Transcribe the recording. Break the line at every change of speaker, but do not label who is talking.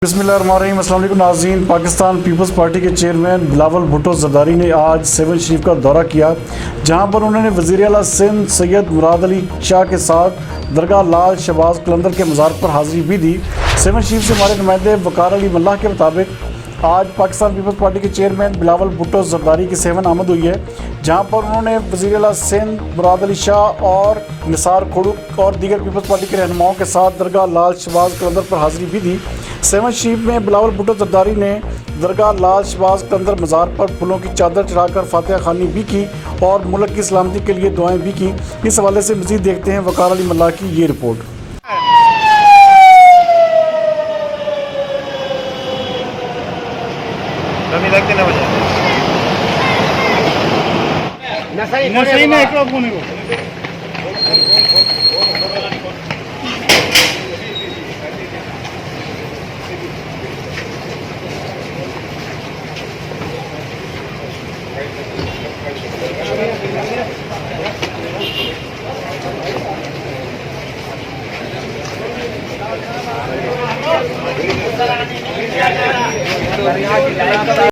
बिस्मिल्लाहिर्रहमानिर्रहीम। अस्सलाम वालेकुम नाज़रीन। पाकिस्तान पीपल्स पार्टी के चेयरमैन बिलावल भुट्टो ज़रदारी ने आज सेवन शरीफ का दौरा किया, जहां पर उन्होंने वज़ीर आला सिंध सैयद मुराद अली शाह के साथ दरगाह लाल शहबाज कलंदर के मज़ार पर हाज़िरी भी दी। सेवन शरीफ से हमारे नुमाइंदे वकार अली मल्लाह के मुताबिक आज पाकिस्तान पीपल्स पार्टी के चेयरमैन बिलावल भुट्टो ज़रदारी की सेवन आमद हुई है, जहाँ पर उन्होंने वज़ीर आला सिंध मुराद अली शाह और निसार खोड़ुक और दीगर पीपल्स पार्टी के रहनुमाओं के साथ दरगाह लाल शहबाज कलंदर पर हाज़िरी भी दी। सेवन शरीफ में बिलावल भुट्टो ज़रदारी ने दरगाह लाल शहबाज कलंदर मज़ार पर फूलों की चादर चढ़ाकर फातिहा खानी भी की और मुल्क की सलामती के लिए दुआएं भी की। इस हवाले से मज़ीद देखते हैं वकार अली मल्लाह की ये रिपोर्ट।